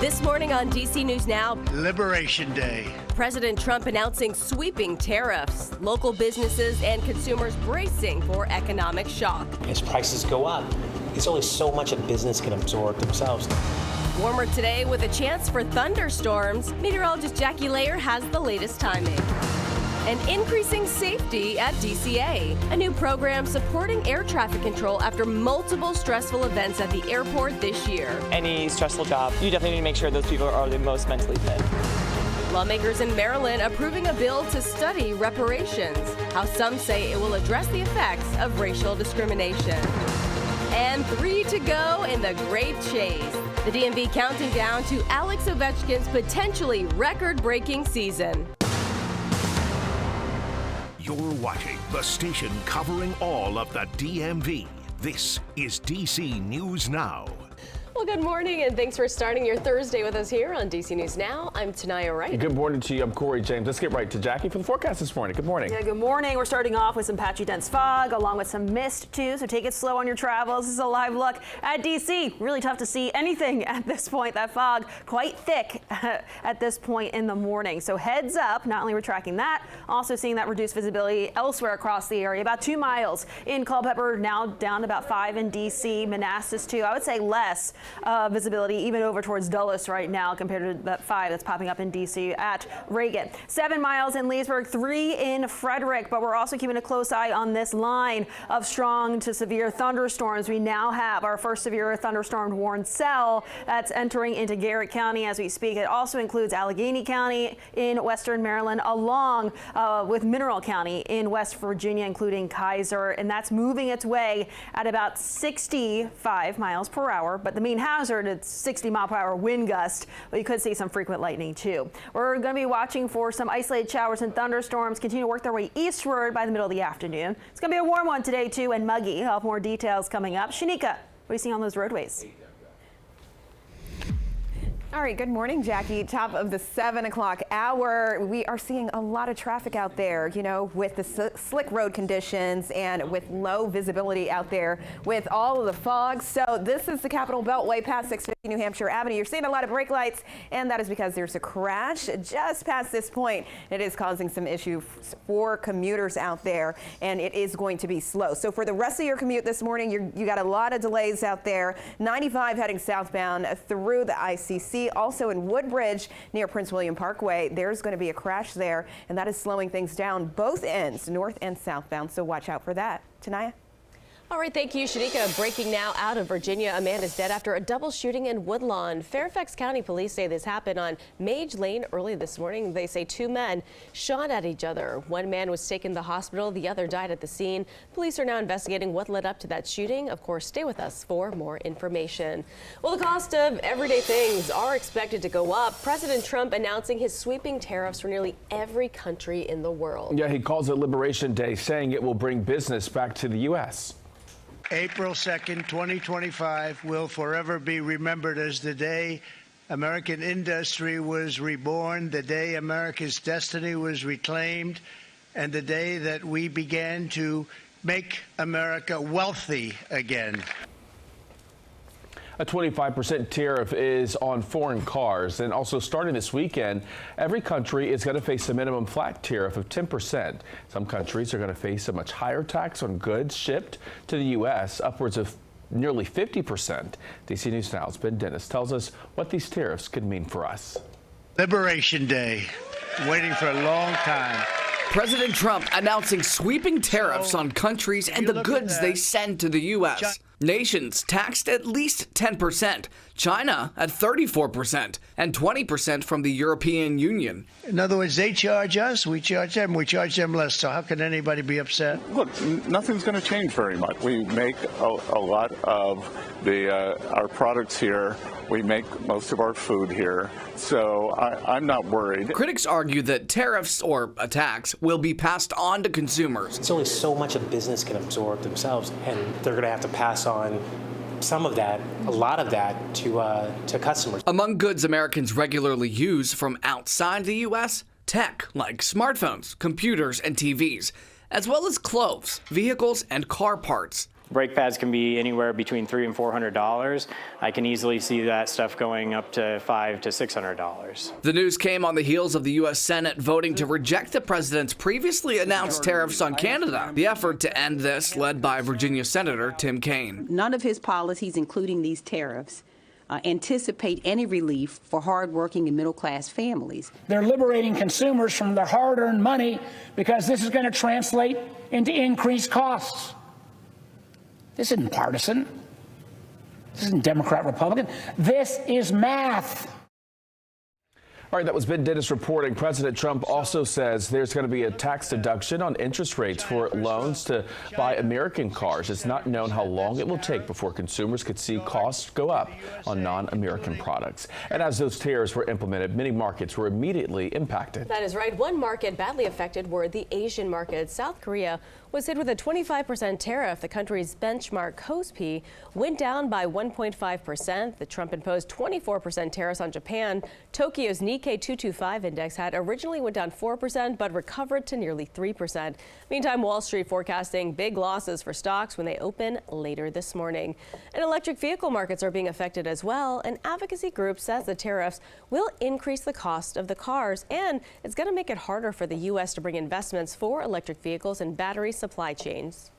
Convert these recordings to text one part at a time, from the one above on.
This morning on DC News Now, Liberation Day. President Trump announcing sweeping tariffs, local businesses and consumers bracing for economic shock. As prices go up, there's only so much a business can absorb themselves. Warmer today with a chance for thunderstorms. Meteorologist Jackie Layer has the latest timing. And increasing safety at DCA, a new program supporting air traffic control after multiple stressful events at the airport this year. Any stressful job, you definitely need to make sure those people are the most mentally fit. Lawmakers in Maryland approving a bill to study reparations, how some say it will address the effects of racial discrimination. And 3 to go in the Great Chase. The DMV counting down to Alex Ovechkin's potentially record-breaking season. You're watching the station covering all of the DMV. This is DC News Now. Well, good morning, and thanks for starting your Thursday with us here on DC News Now. I'm Tanaya Wright. Good morning to you. I'm Corey James. Let's get right to Jackie for the forecast this morning. Good morning. Yeah, good morning. We're starting off with some patchy dense fog along with some mist too, so take it slow on your travels. This is a live look at DC. Really tough to see anything at this point. That fog quite thick at this point in the morning. So heads up, not only we're tracking that, also seeing that reduced visibility elsewhere across the area. About 2 miles in Culpeper, now down to about 5 in DC, Manassas too. I would say less visibility even over towards Dulles right now compared to that 5 that's popping up in DC at Reagan. 7 miles in Leesburg, 3 in Frederick, but we're also keeping a close eye on this line of strong to severe thunderstorms. We now have our first severe thunderstorm warned cell that's entering into Garrett County as we speak. It also includes Allegheny County in western Maryland, along with Mineral County in West Virginia, including Kaiser, and that's moving its way at about 65 miles per hour, but the mean hazard, it's 60-mile-per-hour wind gust, but you could see some frequent lightning too. We're going to be watching for some isolated showers and thunderstorms continue to work their way eastward by the middle of the afternoon. It's going to be a warm one today too, and muggy. I'll have more details coming up. Shanika, what are you seeing on those roadways? All right, good morning, Jackie. Top of the 7 o'clock hour. We are seeing a lot of traffic out there, you know, with the slick road conditions and with low visibility out there with all of the fog. So this is the Capitol Beltway past 650 New Hampshire Avenue. You're seeing a lot of brake lights, and that is because there's a crash just past this point. It is causing some issues for commuters out there, and it is going to be slow. So for the rest of your commute this morning, you got a lot of delays out there. 95 heading southbound through the ICC. Also in Woodbridge near Prince William Parkway, there's going to be a crash there, and that is slowing things down both ends, north and southbound. So watch out for that. Tanaya? All right, thank you, Shanika. Breaking now out of Virginia, a man is dead after a double shooting in Woodlawn. Fairfax County police say this happened on Mage Lane early this morning. They say 2 men shot at each other. One man was taken to the hospital. The other died at the scene. Police are now investigating what led up to that shooting. Of course, stay with us for more information. Well, the cost of everyday things are expected to go up. President Trump announcing his sweeping tariffs for nearly every country in the world. Yeah, he calls it Liberation Day, saying it will bring business back to the U.S. April 2nd, 2025 will forever be remembered as the day American industry was reborn, the day America's destiny was reclaimed, and the day that we began to make America wealthy again. A 25% tariff is on foreign cars, and also starting this weekend, every country is going to face a minimum flat tariff of 10%. Some countries are going to face a much higher tax on goods shipped to the U.S., upwards of nearly 50%. DC News Now's Ben Dennis tells us what these tariffs could mean for us. Liberation Day, waiting for a long time. President Trump announcing sweeping tariffs on countries and the goods they send to the U.S. Nations taxed at least 10%, China at 34%, and 20% from the European Union. In other words, they charge us, we charge them less. So how can anybody be upset? Look, nothing's going to change very much. We make a lot of our products here. We make most of our food here, so I'm not worried. Critics argue that tariffs or a tax will be passed on to consumers. There's only so much a business can absorb themselves, and they're going to have to pass on some of that, a lot of that, to customers. Among goods Americans regularly use from outside the U.S., tech like smartphones, computers, and TVs, as well as clothes, vehicles, and car parts. Brake pads can be anywhere between $300 and $400. I can easily see that stuff going up to $500 to $600. The news came on the heels of the U.S. Senate voting to reject the president's previously announced tariffs on Canada. The effort to end this led by Virginia Senator Tim Kaine. None of his policies, including these tariffs, anticipate any relief for hardworking and middle-class families. They're liberating consumers from their hard-earned money because this is going to translate into increased costs. This isn't partisan. This isn't Democrat, Republican. This is math. All right, that was Ben Dennis reporting. President Trump also says there's going to be a tax deduction on interest rates for loans to buy American cars. It's not known how long it will take before consumers could see costs go up on non-American products. And as those tariffs were implemented, many markets were immediately impacted. That is right. One market badly affected were the Asian markets. South Korea was hit with a 25% tariff. The country's benchmark KOSPI went down by 1.5%. The Trump imposed 24% tariffs on Japan. Tokyo's Nikkei 225 index had originally went down 4%, but recovered to nearly 3%. Meantime, Wall Street forecasting big losses for stocks when they open later this morning. And electric vehicle markets are being affected as well. An advocacy group says the tariffs will increase the cost of the cars, and it's going to make it harder for the U.S. to bring investments for electric vehicles and battery supply chains.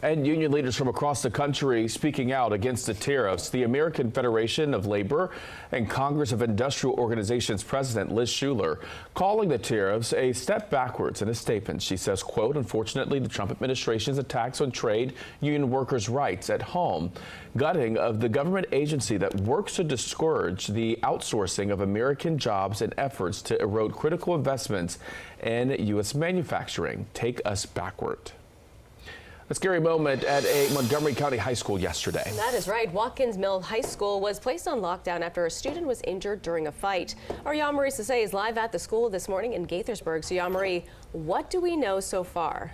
And union leaders from across the country speaking out against the tariffs. The American Federation of Labor and Congress of Industrial Organizations President Liz Shuler calling the tariffs a step backwards. In a statement, she says, quote, unfortunately, the Trump administration's attacks on trade union workers' rights at home, gutting of the government agency that works to discourage the outsourcing of American jobs and efforts to erode critical investments in U.S. manufacturing, take us backward. A scary moment at a Montgomery County high school yesterday. That is right. Watkins Mill High School was placed on lockdown after a student was injured during a fight. Our Jean-Marie Sase is live at the school this morning in Gaithersburg. So Jean-Marie, what do we know so far?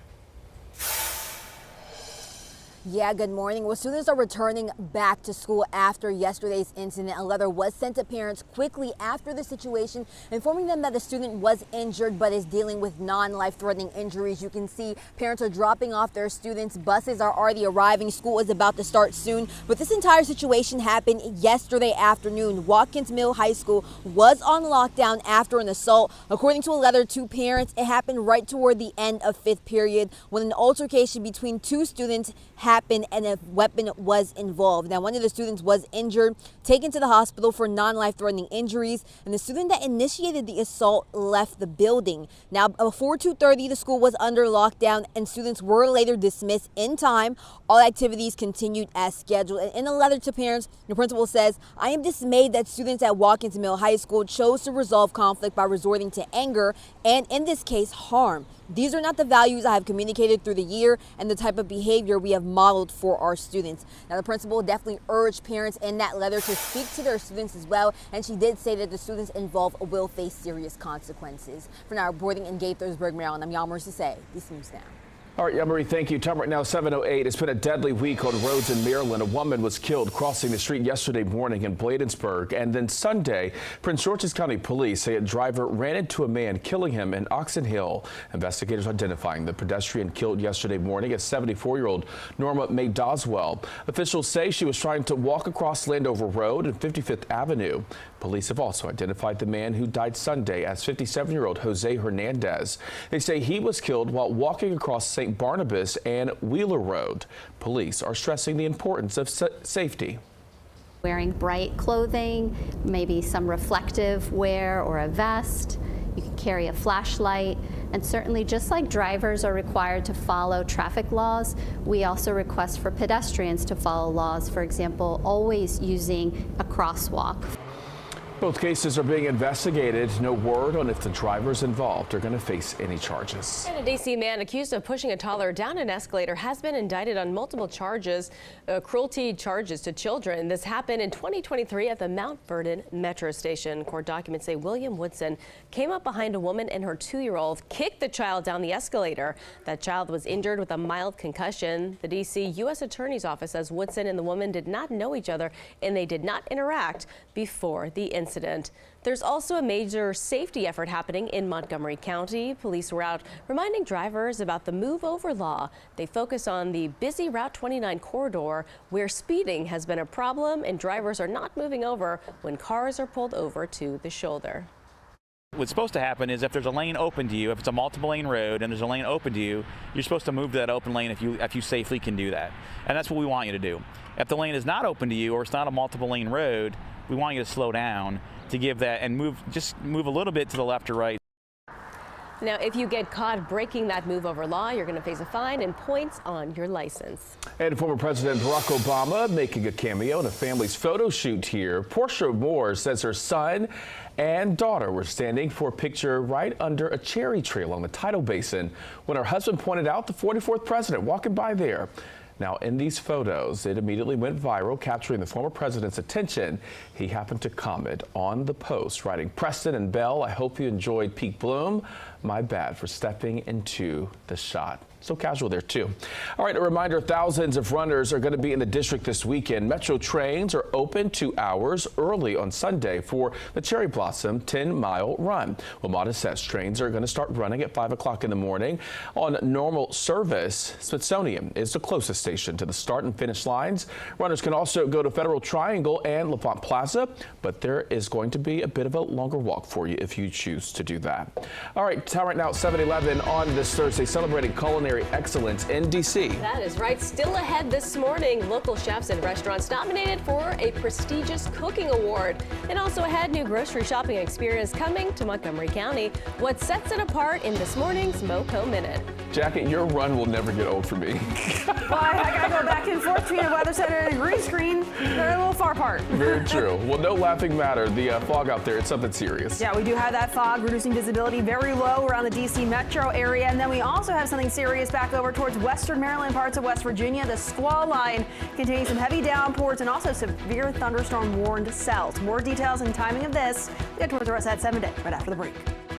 Yeah, good morning. Well, students are returning back to school after yesterday's incident. A letter was sent to parents quickly after the situation, informing them that the student was injured but is dealing with non-life-threatening injuries. You can see parents are dropping off their students. Buses are already arriving. School is about to start soon. But this entire situation happened yesterday afternoon. Watkins Mill High School was on lockdown after an assault. According to a letter to parents, it happened right toward the end of fifth period when an altercation between two students happened and a weapon was involved. Now, one of the students was injured, taken to the hospital for non-life-threatening injuries, and the student that initiated the assault left the building. Now, before 2:30, the school was under lockdown and students were later dismissed in time. All activities continued as scheduled. And in a letter to parents, the principal says, I am dismayed that students at Watkins Mill High School chose to resolve conflict by resorting to anger and, in this case, harm. These are not the values I have communicated through the year and the type of behavior we have modeled for our students. Now, the principal definitely urged parents in that letter to speak to their students as well, and she did say that the students involved will face serious consequences. For now, reporting in Gaithersburg, Maryland, I'm Jean-Marie Sase, DC News Now. All right, Jean-Marie, thank you. Time right now, 7:08. It's been a deadly week on roads in Maryland. A woman was killed crossing the street yesterday morning in Bladensburg. And then Sunday, Prince George's County Police say a driver ran into a man, killing him in Oxon Hill. Investigators identifying the pedestrian killed yesterday morning as 74-year-old Norma Mae Doswell. Officials say she was trying to walk across Landover Road and 55th Avenue. Police have also identified the man who died Sunday as 57-year-old Jose Hernandez. They say he was killed while walking across St. Barnabas and Wheeler Road. Police are stressing the importance of safety. Wearing bright clothing, maybe some reflective wear or a vest. You can carry a flashlight. And certainly, just like drivers are required to follow traffic laws, we also request for pedestrians to follow laws. For example, always using a crosswalk. Both cases are being investigated. No word on if the drivers involved are going to face any charges. And a D.C. man accused of pushing a toddler down an escalator has been indicted on multiple charges, cruelty charges to children. This happened in 2023 at the Mount Vernon Metro Station. Court documents say William Woodson came up behind a woman and her 2-year-old, kicked the child down the escalator. That child was injured with a mild concussion. The D.C. U.S. Attorney's Office says Woodson and the woman did not know each other and they did not interact before the incident. incident. There's also a major safety effort happening in Montgomery County. Police were out reminding drivers about the move over law. They focus on the busy Route 29 corridor where speeding has been a problem and drivers are not moving over when cars are pulled over to the shoulder. What's supposed to happen is if there's a lane open to you, if it's a multiple lane road and there's a lane open to you, you're supposed to move to that open lane if you safely can do that. And that's what we want you to do. If the lane is not open to you or it's not a multiple lane road, we want you to slow down to give that and just move a little bit to the left or right. Now, if you get caught breaking that move over law, you're going to face a fine and points on your license. And former President Barack Obama making a cameo in a family's photo shoot here. Portia Moore says her son and daughter were standing for a picture right under a cherry tree along the tidal basin when her husband pointed out the 44th president walking by there. Now, in these photos, it immediately went viral, capturing the former president's attention. He happened to comment on the post, writing, "Preston and Belle, I hope you enjoyed peak bloom. My bad for stepping into the shot." So casual there, too. All right, a reminder, thousands of runners are going to be in the district this weekend. Metro trains are open 2 hours early on Sunday for the Cherry Blossom 10-mile run. WMATA says trains are going to start running at 5 o'clock in the morning. On normal service, Smithsonian is the closest station to the start and finish lines. Runners can also go to Federal Triangle and LaFont Plaza, but there is going to be a bit of a longer walk for you if you choose to do that. All right, time right now, 7-11 on this Thursday, celebrating culinary excellence in D.C. That is right. Still ahead this morning, local chefs and restaurants nominated for a prestigious cooking award. And also ahead, new grocery shopping experience coming to Montgomery County. What sets it apart in this morning's MoCo Minute. Jackie, your run will never get old for me. Well, I gotta go back and forth between the weather center and the green screen. They're a little far apart. Very true. Well, no laughing matter. The fog out there, it's something serious. Yeah, we do have that fog, reducing visibility very low around the D.C. metro area. And then we also have something serious back over towards western Maryland, parts of West Virginia. The squall line containing some heavy downpours and also severe thunderstorm warned cells. More details and timing of this, we get towards the rest of that 7 day right after the break.